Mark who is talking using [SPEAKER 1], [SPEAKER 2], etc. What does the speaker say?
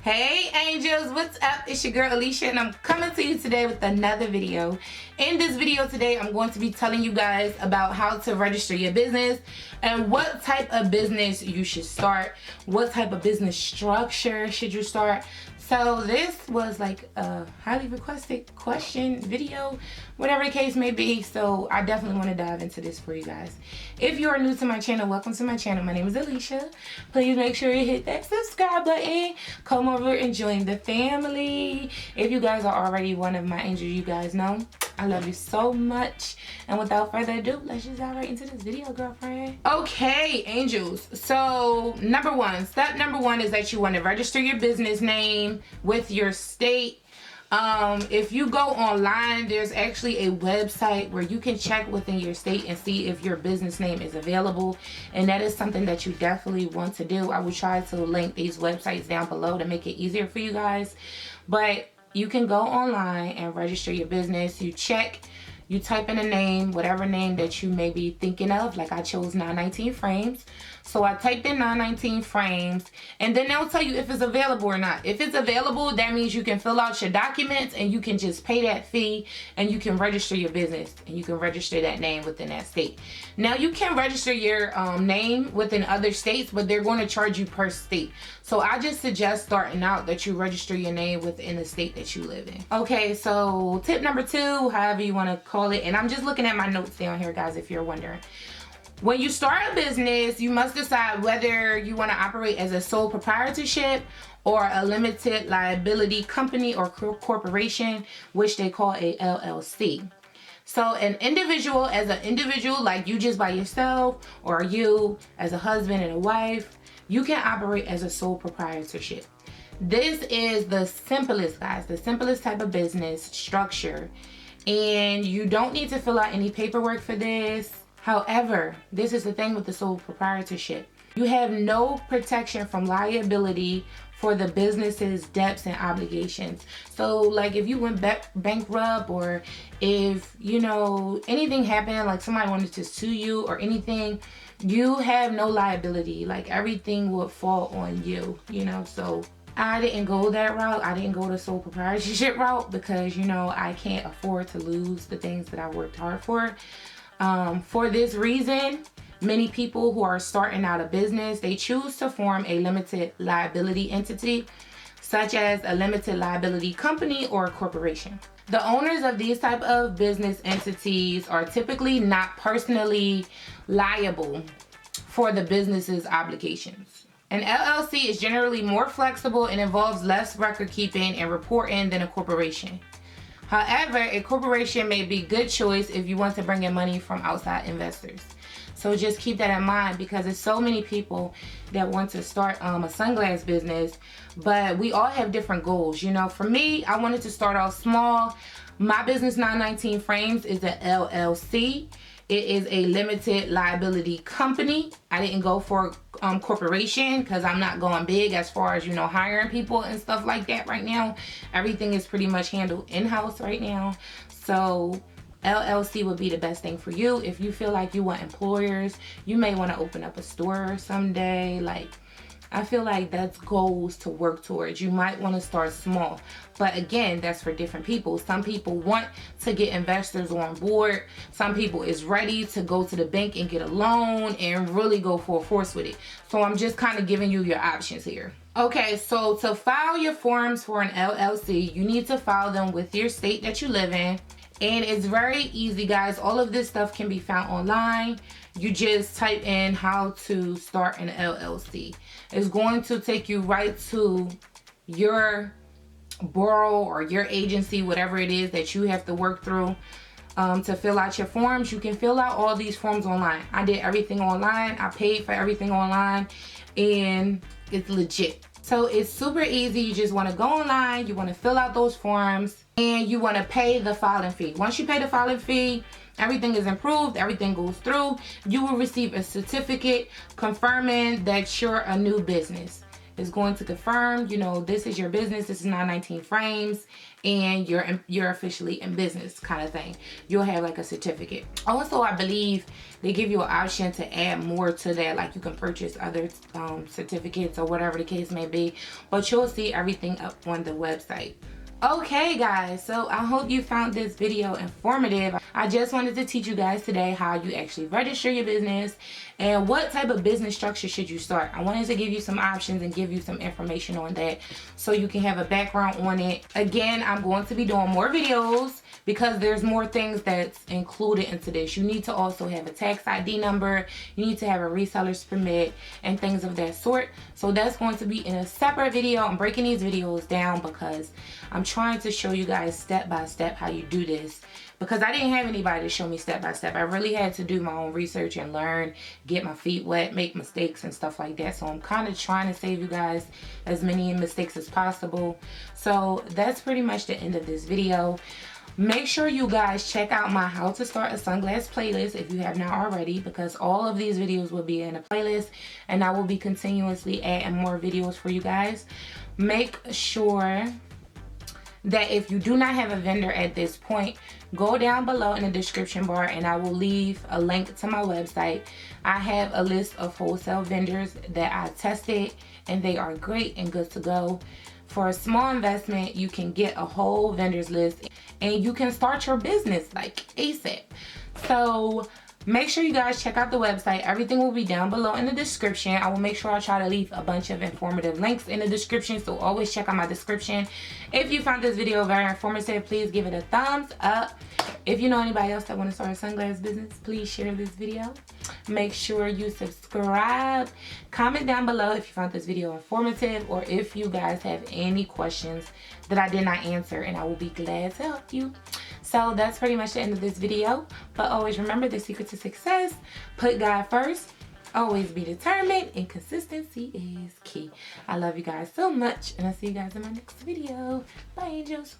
[SPEAKER 1] Hey angels, what's up? It's your girl Alicia and I'm coming to you today with another video. In this video today, I'm going to be telling you guys about how to register your business and what type of business you should start, what type of business structure should you start. So this was like a highly requested question video, whatever the case may be. So I definitely want to dive into this for you guys. If you are new to my channel, welcome to my channel. My name is Alicia. Please make sure you hit that subscribe button. Come over and join the family. If you guys are already one of my angels, you guys know I love you so much. And without further ado, let's just dive right into this video, girlfriend. Okay, angels. So step number one is that you want to register your business name with your state. If you go online, there's actually a website where you can check within your state and see if your business name is available, and that is something that you definitely want to do. I will try to link these websites down below to make it easier for you guys, but you can go online and register your business. You check, you type in a name, whatever name that you may be thinking of. Like I chose 919 Frames. So I typed in 919 Frames, and then they'll tell you if it's available or not. If it's available, that means you can fill out your documents and you can just pay that fee and you can register your business and you can register that name within that state. Now you can register your name within other states, but they're going to charge you per state. So I just suggest starting out that you register your name within the state that you live in. Okay, so tip number two, however you want to call it, and I'm just looking at my notes down here, guys, if you're wondering. When you start a business, you must decide whether you want to operate as a sole proprietorship or a limited liability company or corporation, which they call a LLC. So an individual, as an individual, like you just by yourself, or you as a husband and a wife, you can operate as a sole proprietorship. This is the simplest, guys, the simplest type of business structure. And you don't need to fill out any paperwork for this. However, this is the thing with the sole proprietorship. You have no protection from liability for the business's debts and obligations. So like if you went bankrupt, or if, you know, anything happened, like somebody wanted to sue you or anything, you have no liability. Like everything would fall on you, you know. So I didn't go that route. I didn't go the sole proprietorship route because, you know, I can't afford to lose the things that I worked hard for. For this reason, many people who are starting out a business, they choose to form a limited liability entity, such as a limited liability company or a corporation. The owners of these type of business entities are typically not personally liable for the business's obligations. An LLC is generally more flexible and involves less record keeping and reporting than a corporation. However, a corporation may be a good choice if you want to bring in money from outside investors. So just keep that in mind, because there's so many people that want to start a sunglass business, but we all have different goals. You know, for me, I wanted to start off small. My business 919 Frames is an LLC. It is a limited liability company. I didn't go for corporation because I'm not going big as far as, you know, hiring people and stuff like that right now. Everything is pretty much handled in-house right now. So LLC would be the best thing for you. If you feel like you want employers, you may want to open up a store someday. Like, I feel like that's goals to work towards. You might want to start small, but again, that's for different people. Some people want to get investors on board. Some people is ready to go to the bank and get a loan and really go full force with it. So I'm just kind of giving you your options here. Okay, so to file your forms for an LLC, you need to file them with your state that you live in. And it's very easy, guys. All of this stuff can be found online. You just type in how to start an LLC. It's going to take you right to your borough or your agency, whatever it is that you have to work through to fill out your forms. You can fill out all these forms online. I did everything online. I paid for everything online, and it's legit. So it's super easy. You just want to go online, you want to fill out those forms, and you want to pay the filing fee. Once you pay the filing fee, everything is approved, everything goes through. You will receive a certificate confirming that you're a new business. is going to confirm, you know, this is your business, this is now 19 frames, and you're officially in business kind of thing. You'll have like a certificate. Also, I believe they give you an option to add more to that, like you can purchase other certificates or whatever the case may be, but you'll see everything up on the website. Okay guys, so I hope you found this video informative. I just wanted to teach you guys today how you actually register your business and what type of business structure should you start. I wanted to give you some options and give you some information on that so you can have a background on it. Again, I'm going to be doing more videos because there's more things that's included into this. You need to also have a tax ID number, you need to have a reseller's permit and things of that sort. So that's going to be in a separate video. I'm breaking these videos down because I'm trying to show you guys step by step how you do this, because I didn't have anybody to show me step by step. I really had to do my own research and learn, get my feet wet, make mistakes and stuff like that. So I'm kind of trying to save you guys as many mistakes as possible. So that's pretty much the end of this video. Make sure you guys check out my how to start a sunglass playlist if you have not already, because all of these videos will be in a playlist and I will be continuously adding more videos for you guys. Make sure that if you do not have a vendor at this point, go down below in the description bar and I will leave a link to my website. I have a list of wholesale vendors that I tested and they are great and good to go. For a small investment, you can get a whole vendors list and you can start your business like ASAP. So make sure you guys check out the website. Everything will be down below in the description. I will make sure I try to leave a bunch of informative links in the description, so always check out my description. If you found this video very informative, please give it a thumbs up. If you know anybody else that want to start a sunglass business, please share this video. Make sure you subscribe. Comment down below if you found this video informative or if you guys have any questions that I did not answer, and I will be glad to help you. So that's pretty much the end of this video. But always remember, the secret to success: put God first, always be determined, and consistency is key. I love you guys so much, and I'll see you guys in my next video. Bye, angels.